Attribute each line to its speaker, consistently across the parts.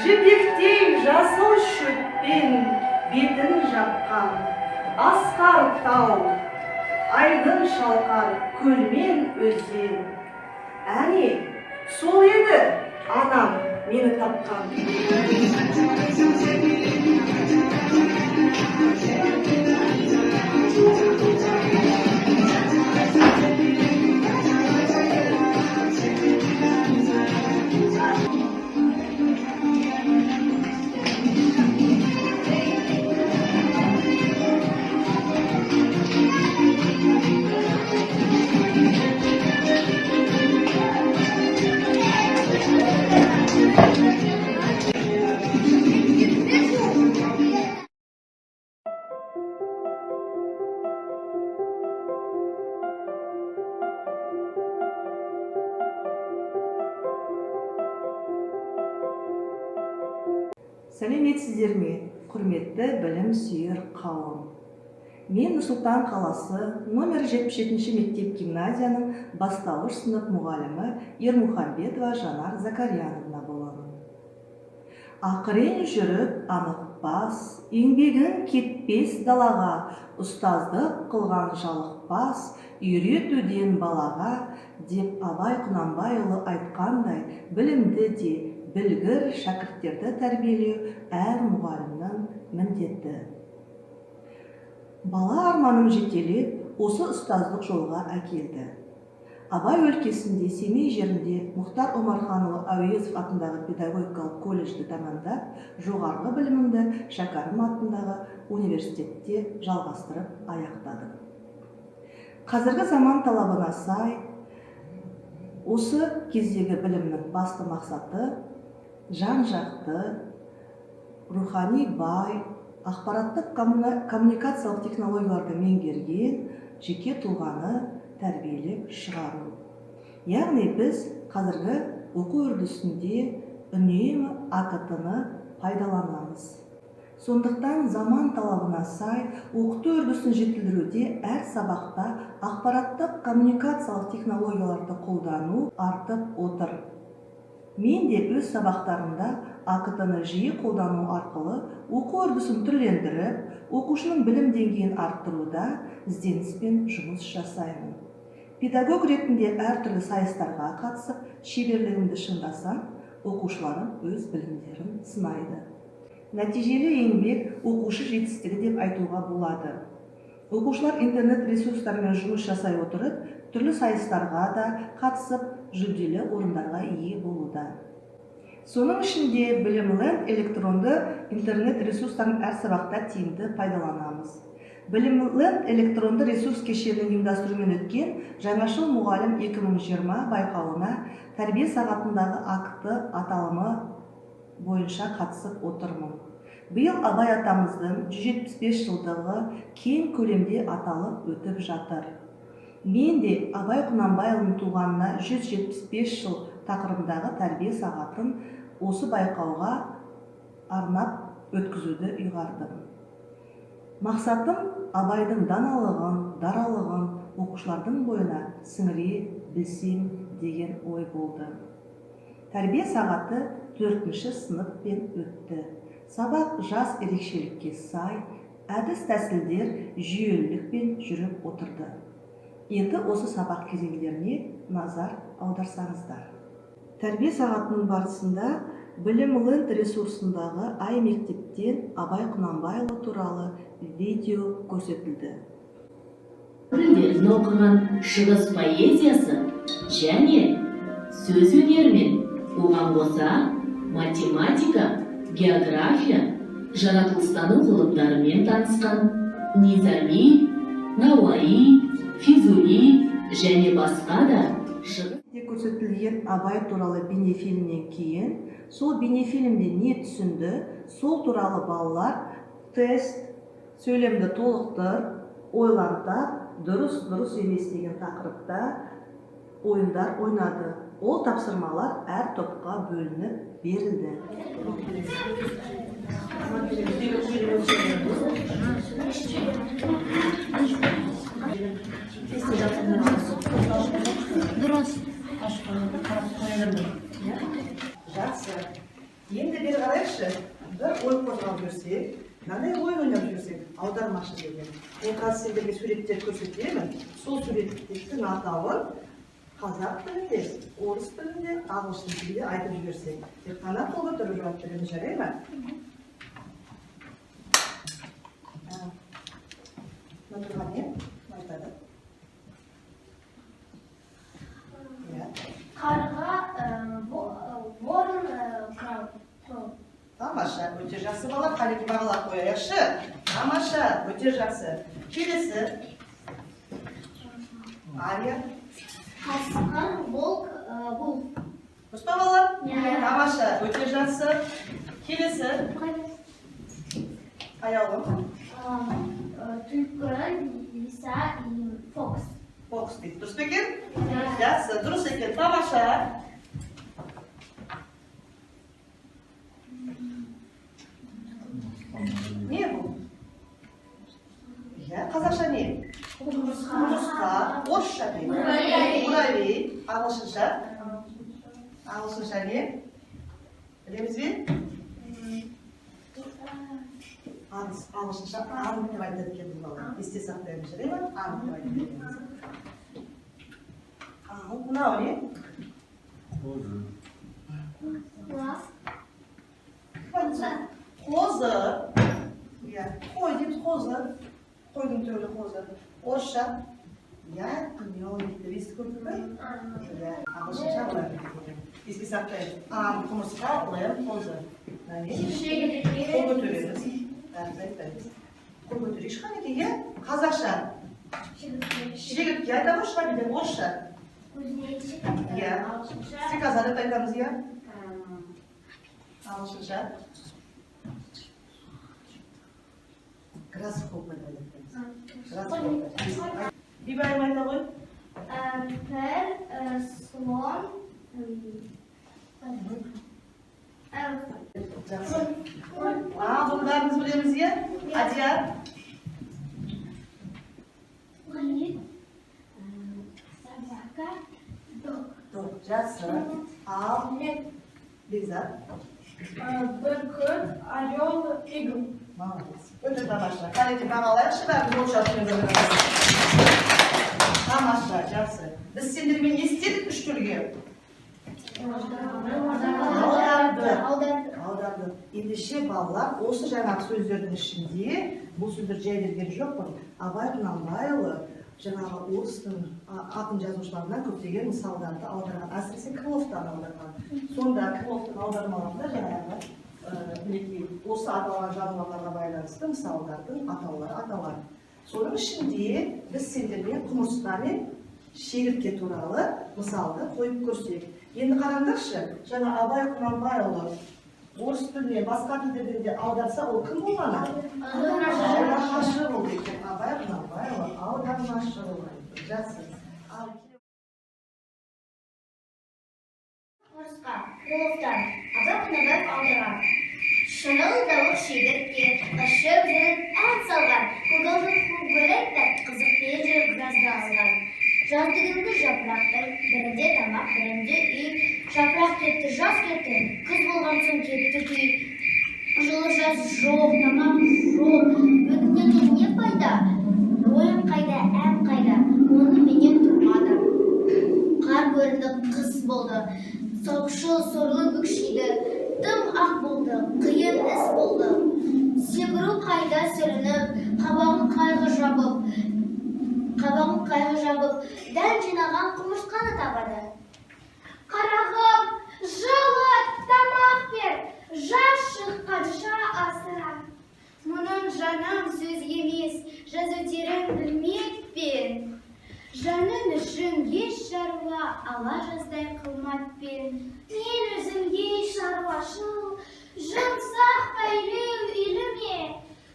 Speaker 1: жібектей жасыл шөппен бетін жапқан асқар тау, айдын шалқар көлмен өзен. Әне, сол еді анам мені тапқан. Сәлеметсіздер ме, құрметті білім сүйер қауым. Мен Нұр-Сұлтан қаласы номер 77 мектеп гимназияның бастауыш сынып мұғалімі Ермұхамбетова Жанар Закарьяновна боламын. Ақырен жүріп анықпас, еңбегін кетпес далаға, ұстаздық қылған жалықпас, үйретуден балаға, деп Абай Құнанбайұлы айтқандай, білімді де білгір шәкірттерді тәрбиелеу әр мұғалімнің міндеті. Бала арманым жетелеп, осы ұстаздық жолға әкелді. Абай өлкесінде, Семей жерінде Мұхтар Омарханұлы Әуезов атындағы педагогикалық колледжді тәмамдап, жоғарғы білімімді Шәкәрім атындағы университетте жалғастырып аяқтадым. Қазіргі заман талабына сай, осы кездегі білімнің басты мақсаты жан-жақты, рухани бай, ақпараттық коммуникациялық технологияларды меңгерген жеке тұлғаны тәрбиелеп шығару. Яғни біз қазіргі оқу үрдісінде үнемі АКТ-ны пайдаланамыз. Сондықтан заман талабына сай оқыту үрдісін жетілдіруде әр сабақта ақпараттық коммуникациялық технологияларды қолдану артып отыр. Мен де өз сабақтарымда АКТ-ны жиі қолдану арқылы оқу үрдісін түрлендіріп, оқушының білім деңгейін арттыруда ізденіспен жұмыс жасаймын. Педагог ретінде әртүрлі сайыстарға қатысып, шеберлігімді шыңдасам, оқушыларым өз білімдерін сынайды. Нәтижелі еңбек оқушы жетістігі деп айтуға болады. Оқушылар интернет ресурстармен жұмыс жасай отырып, түрлі сайыстарға да қатысып, жүлделі орындарға ие болуда. Соның ішінде Білім-ленд электронды интернет ресурстарын әр сабақта тиімді пайдаланамыз. Білім-ленд электронды ресурс кешенінің ұйымдастыруымен өткен жаңашыл мұғалім 2020 байқауына тәрбие сағатындағы АКТ аталымы бойынша қатысып отырмын. Биыл Абай атамыздың 175 жылдығы кең көлемде аталып өтіп жатыр. Мен де Абай Құнанбайұлының туғанына 175 жыл тақырыбындағы тәрбие сағатын осы байқауға арнап өткізуді ұйғардым. Мақсатым Абайдың даналығын, даралығын оқушылардың бойына сіңіре білсем деген ой болды. Тәрбие сағаты 4-ші сыныппен өтті. Сабақ жас ерекшелікке сай, әдіс тәсілдер жүйелілікпен жүріп отырды. Енді осы сабақ кезеңдеріне назар аударсаңыздар. Тәрбие сағатының барысында Білім-ленд ресурсындағы Ай мектептен Абай Құнанбайұлы туралы видео көрсетілді.
Speaker 2: Тілдерін оқыған шығыс поэзиясы және сөз өнерімен, оған қоса математика, география, жаратылыстану ғылымдарымен танысқан Низами, Науаи, Физули және басқа да
Speaker 1: көрсетілген Абай туралы бейнефильмнен кейін, сол бейнефильмде не түсінді, сол туралы балалар тест, сөйлемді толықтыр, ойлантап, дұрыс емес деген тақырыпта ойындар ойнады. Ол тапсырмалар әр топқа бөлініп берілді. Дұрыс. Жақсы. Енді бері қарайықшы. Бір ой қозғап жүрсек, мынандай ой ойнап жүрсек, аудармашы деген. Мен қазір сендерге суреттер көрсетемін. Сол суреттердің атауын қазақ тілінде, орыс тілінде, ағылшын тілінде айтып жіберсек. Тек қана қол көтеріп жауап беремін, жарай ма? Мына тұрған не? Айтады.
Speaker 3: Қарға ворон крал.
Speaker 1: Тамаша, өте жақсы бала, қалеке бағалап қояйықшы. Тамаша, өте жақсы. Келесі. Ария.
Speaker 3: Қасқыр, волк, волк.
Speaker 1: Дұрыс па балалар?
Speaker 3: Иә.
Speaker 1: Тамаша, өте жақсы. Келесі. Аяулым.
Speaker 3: Түлкі, лиса и фокс.
Speaker 1: Фокс дейді. Дұрыс па екен? Жақсы, дұрыс екен. Тамаша. Не бұл? Иә, қазақша не? Құмырсқа. Орысша не? Муравей. Ағылшынша? Ағылшынша не? Білеміз бе? Ағылшынша ант деп айтады екен бұл бала. Есте сақтаймыз, жарай ма? Ант деп айтады екен. Ал, мынау не? Қозы. Иә, қой дейміз, қозы. Қойдың түрі қозы. Орысша. Я конем дейді. Естіп көрдік пе? Иә, ағылшынша олар. Еске сақтаймыз. Ант, құмырсқа, лем, қозы. Қол көтереміз. Қол көтерейікші қанеке, иә? Қазақша. Жігітке айтамыз шыға биден, орысша. Иә. Стрекоза деп айтамыз, иә? Ағылшынша. Гроссхоппер деп айтамыз. Гроссхоппер. Бибайым айта ғой.
Speaker 3: Пер, слон,
Speaker 1: Жақсы. Бұны бәріміз білеміз, иә? Адия.
Speaker 3: собака, дог.
Speaker 1: Жақсы. Ал. Бекзат.
Speaker 3: Бүркіт, орел, игл.
Speaker 1: Молодец. Өте тамаша. Қалеке бағалайықшы бәріміз ол шартымен білеміз. Тамаша, жақсы. Біз сендермен не істедік үш түрге? Аударды. Ендеше балалар, осы жаңағы сөздердің ішінде, бұл сөздер жай берген жоқпын. Абай Құнанбайұлы жаңағы орыстың ақын жазушыларынан көптеген мысалдарды аударған, әсіресе Крыловтан аударған. Сонда Крыловтың аудармаларында жаңағы мінекей осы аталған жануарларға байланысты мысалдардың атаулары аталған. Соның ішінде біз сендермен құмырсқа мен шегіртке туралы мысалды қойып көрсек. Енді қараңдаршы, жаңа Абай Құнанбайұлы орыс тіліне басқа тілдерден де аударса, ол кім болғаны? Аудармашы болды екен. Абай Құнанбайұлы аудармашы болды. Жақсы.
Speaker 3: Орысқа, Крыловтан, Абай Құнанбаев аударған. Шырылдауық шегіртке, ұшып жүріп ән салған, көгалды көбелек қызық пен жүріп жазды алған. Жаздыгүнгі жапырақтың бірінде тамақ, бірінде үй. Жапырақ кетті, жаз кетті, күз болған соң кетті күй. Жылы жаз жоқ, тамақ жоқ, өтінен не пайда? Ойын қайда, ән қайда, оны менен тұрмады. Қар көрінді, қыс болды, соқшыл сорлы бүкшейді, тым ақ болды, қиын іс болды. Секіру қайда сүрініп, қабағын қайғы жабып, дән жинаған құмырсқаны табады. Қарағым, жылы тамақ бер, жас шыққанша асыра. Мұның жаным сөз емес, жаз өтерін білмекпен. Жаның үшін еш шаруа ала жаздай қылматпен. Мен өзімге шаруашыл, жұмсақ бәйлеу иліме.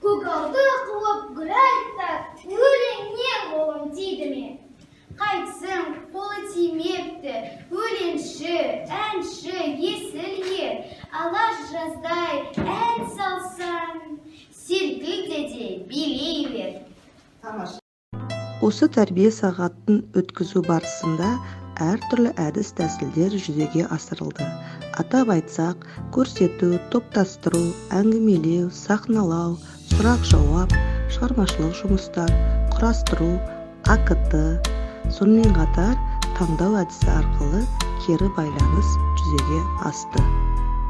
Speaker 3: Көгалды қылып гүл айтсақ, өлеңне қолым тиді ме? Қайтсың, қолы тимепті, өлеңші, әнші, есіл ер. Ала жаздай ән салсан, селкілде де билей бер.
Speaker 1: Тамаша.
Speaker 4: Осы тәрбие сағатын өткізу барысында әртүрлі әдіс-тәсілдер жүзеге асырылды. Атап айтсақ, көрсету, топтастыру, әңгімелеу, сахналау, сұрақ-жауап, шығармашылық жұмыстар, құрастыру, АКТ, сонымен қатар таңдау әдісі арқылы кері байланыс жүзеге асты.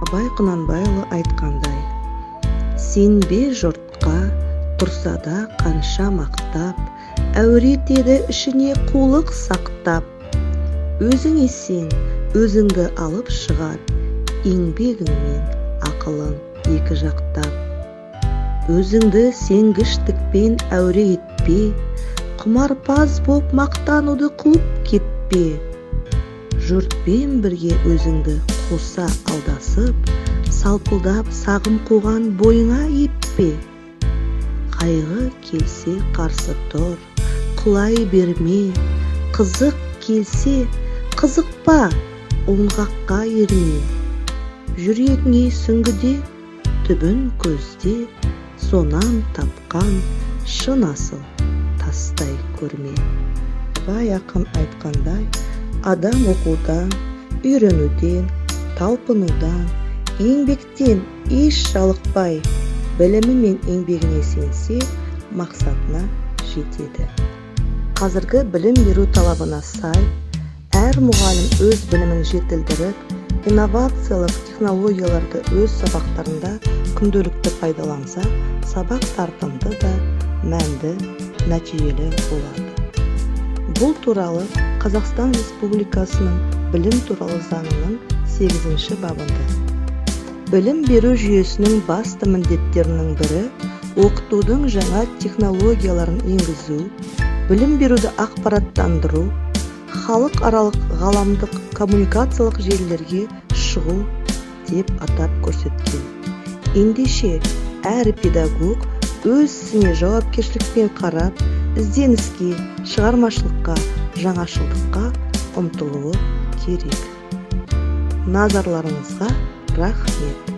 Speaker 4: Абай Құнанбайұлы айтқандай: «Сенбе жұртқа, тұрса да қанша мақтап, әуретеді ішіне қулық сақтап. Өзің есен, өзіңді алып шығар, еңбегіңмен ақылың екі жақтап. Өзіңді сенгіштікпен әуре етпе, құмарпаз боп мақтануды қуып кетпе. Жұртпен бірге өзіңді қоса алдасып, салпылдап сағым қуған бойыңа еппе. Қайғы келсе қарсы тұр, құлай берме, қызық келсе қызықпа, оңғаққа ерме. Жүрегіңе сүңгіде, түбін көзде, сонан тапқан шын асыл тастай көрме». Абай ақын айтқандай, адам оқудан, үйренуден, талпынудан, еңбектен еш жалықпай, білімі мен еңбегіне сенсе, мақсатына жетеді. Қазіргі білім беру талабына сай, әр мұғалім өз білімін жетілдіріп, инновациялық технологияларды өз сабақтарында күнделікті пайдаланса, сабақ тартымды да мәнді, нәтижелі болады. Бұл туралы Қазақстан Республикасының білім туралы заңының 8-ші бабында. Білім беру жүйесінің басты міндеттерінің бірі оқытудың жаңа технологияларын енгізу, білім беруді ақпараттандыру, халықаралық ғаламдық коммуникациялық желілерге шығу деп атап көрсеткен. Ендеше әр педагог өз ісіне жауапкершілікпен қарап, ізденіске, шығармашылыққа, жаңашылдыққа ұмтылуы керек. Назарларыңызға рахмет.